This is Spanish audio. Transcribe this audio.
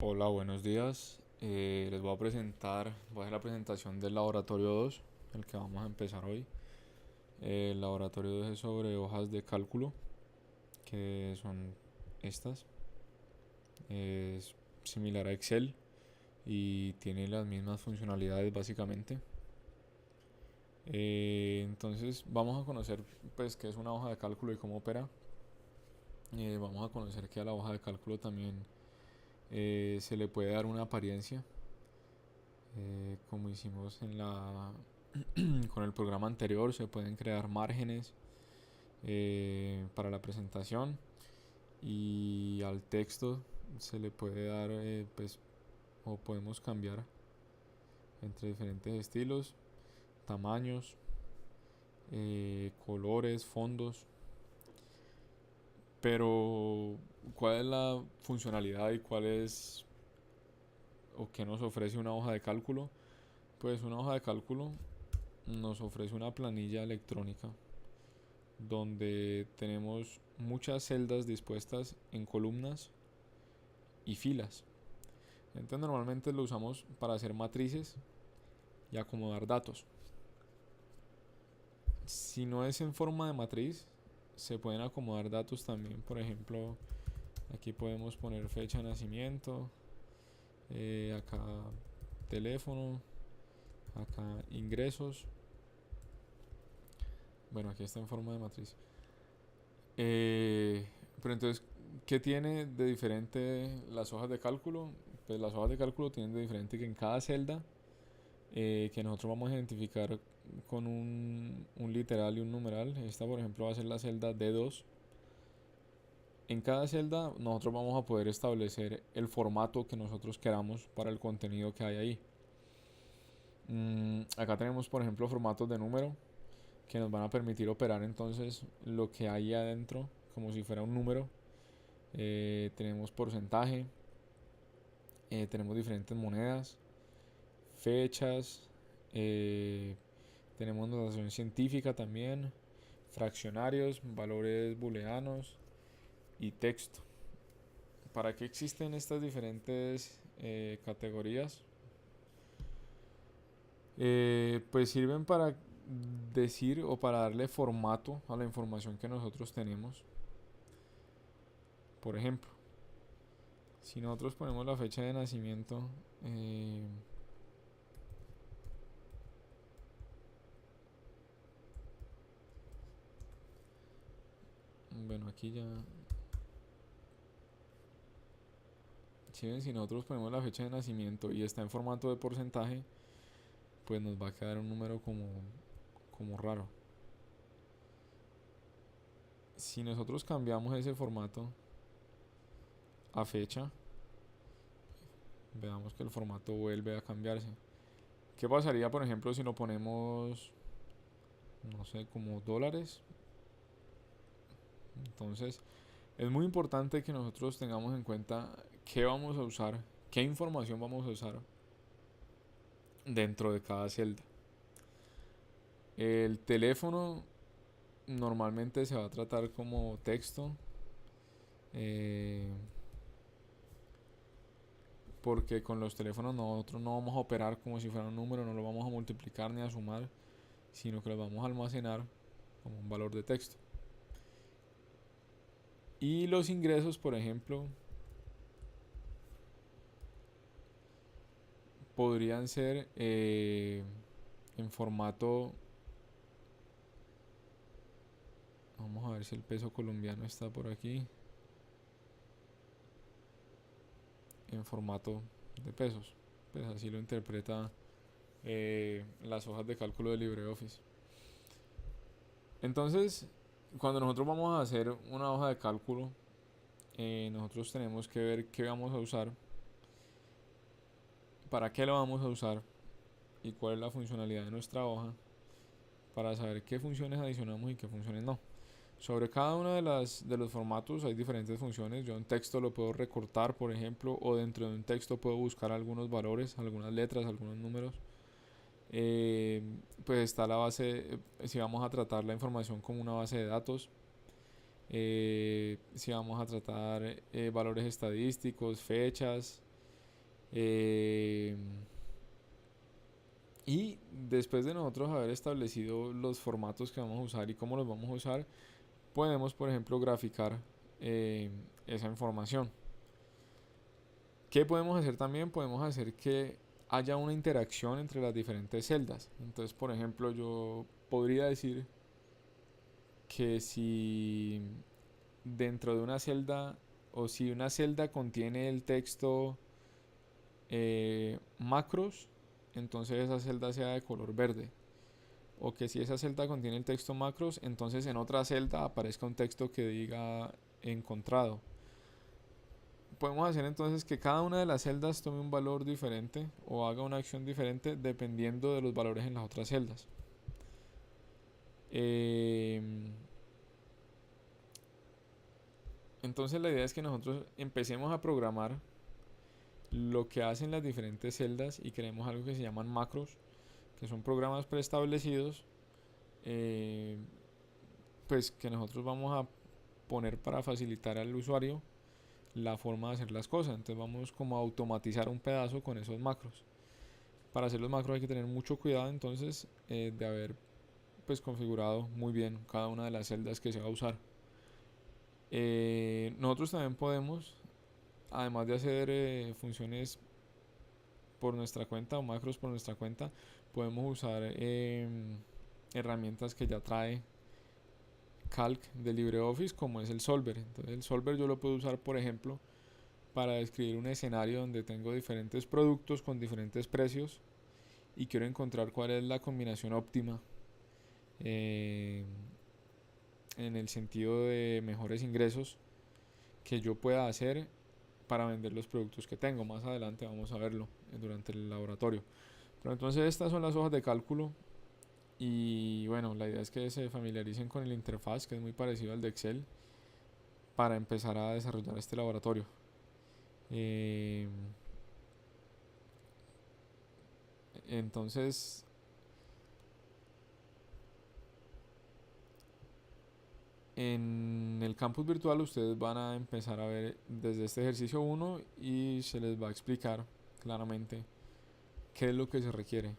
Hola, buenos días. Les voy a voy a hacer la presentación del laboratorio 2, el que vamos a empezar hoy. El laboratorio 2 es sobre hojas de cálculo, que son estas. Es similar a Excel y tiene las mismas funcionalidades básicamente. Entonces vamos a conocer pues qué es una hoja de cálculo y cómo opera. Vamos a conocer que a la hoja de cálculo también se le puede dar una apariencia, como hicimos con el programa anterior. Se pueden crear márgenes para la presentación, y al texto se le puede dar, pues, o podemos cambiar entre diferentes estilos, tamaños, colores, fondos. Pero, ¿cuál es la funcionalidad y cuál es o qué nos ofrece una hoja de cálculo? Pues una hoja de cálculo nos ofrece una planilla electrónica donde tenemos muchas celdas dispuestas en columnas y filas. Entonces normalmente lo usamos para hacer matrices y acomodar datos. Si no es en forma de matriz, se pueden acomodar datos también. Por ejemplo, aquí podemos poner fecha de nacimiento, acá teléfono, acá ingresos. Bueno, aquí está en forma de matriz. Eh, pero entonces, ¿qué tiene de diferente las hojas de cálculo? Pues las hojas de cálculo tienen de diferente que en cada celda, que nosotros vamos a identificar con un literal y un numeral. Esta, por ejemplo, va a ser la celda D2. En cada celda nosotros vamos a poder establecer el formato que nosotros queramos para el contenido que hay ahí. Acá tenemos, por ejemplo, formatos de número que nos van a permitir operar entonces lo que hay adentro como si fuera un número. Tenemos porcentaje, tenemos diferentes monedas, fechas, eh, tenemos notación científica también, fraccionarios, valores booleanos y texto. ¿Para qué existen estas diferentes categorías? Pues sirven para decir o para darle formato a la información que nosotros tenemos. Por ejemplo, si nosotros ponemos la fecha de nacimiento, eh, bueno, aquí ya, si ven, si nosotros ponemos la fecha de nacimiento y está en formato de porcentaje, pues nos va a quedar un número como raro. Si nosotros cambiamos ese formato a fecha, veamos que el formato vuelve a cambiarse. ¿Qué pasaría, por ejemplo, si lo ponemos, no sé, como dólares? Entonces, es muy importante que nosotros tengamos en cuenta qué vamos a usar, qué información vamos a usar dentro de cada celda. El teléfono normalmente se va a tratar como texto, eh, porque con los teléfonos nosotros no vamos a operar como si fuera un número, no lo vamos a multiplicar ni a sumar, sino que lo vamos a almacenar como un valor de texto. Y los ingresos, por ejemplo, podrían ser en formato, vamos a ver si el peso colombiano está por aquí, en formato de pesos. Pues así lo interpreta las hojas de cálculo de LibreOffice. Entonces, cuando nosotros vamos a hacer una hoja de cálculo, nosotros tenemos que ver qué vamos a usar, para qué lo vamos a usar y cuál es la funcionalidad de nuestra hoja, para saber qué funciones adicionamos y qué funciones no. Sobre cada uno de los formatos hay diferentes funciones. Yo en texto lo puedo recortar, por ejemplo, o dentro de un texto puedo buscar algunos valores, algunas letras, algunos números. Eh, pues está la base, si vamos a tratar la información como una base de datos, si vamos a tratar valores estadísticos, fechas, Eh, y después de nosotros haber establecido los formatos que vamos a usar y cómo los vamos a usar, podemos, por ejemplo, graficar eh, esa información. ¿Qué podemos hacer también? Podemos hacer que haya una interacción entre las diferentes celdas. Entonces, por ejemplo, yo podría decir que si dentro de una celda o si una celda contiene el texto macros, entonces esa celda sea de color verde. O que si esa celda contiene el texto macros, entonces en otra celda aparezca un texto que diga encontrado. Podemos hacer entonces que cada una de las celdas tome un valor diferente o haga una acción diferente dependiendo de los valores en las otras celdas. Entonces la idea es que nosotros empecemos a programar lo que hacen las diferentes celdas y creemos algo que se llaman macros, que son programas preestablecidos, pues que nosotros vamos a poner para facilitar al usuario la forma de hacer las cosas. Entonces vamos como a automatizar un pedazo con esos macros. Para hacer los macros hay que tener mucho cuidado entonces de haber pues configurado muy bien cada una de las celdas que se va a usar. Nosotros también podemos, además de hacer funciones por nuestra cuenta o macros por nuestra cuenta, podemos usar herramientas que ya trae Calc de LibreOffice, como es el Solver. Entonces el Solver yo lo puedo usar, por ejemplo, para describir un escenario donde tengo diferentes productos con diferentes precios y quiero encontrar cuál es la combinación óptima eh, en el sentido de mejores ingresos que yo pueda hacer para vender los productos que tengo. Más adelante vamos a verlo durante el laboratorio. Pero entonces estas son las hojas de cálculo y bueno, la idea es que se familiaricen con el interfaz, que es muy parecido al de Excel, para empezar a desarrollar este laboratorio. Entonces, en el campus virtual ustedes van a empezar a ver desde este ejercicio 1 y se les va a explicar claramente qué es lo que se requiere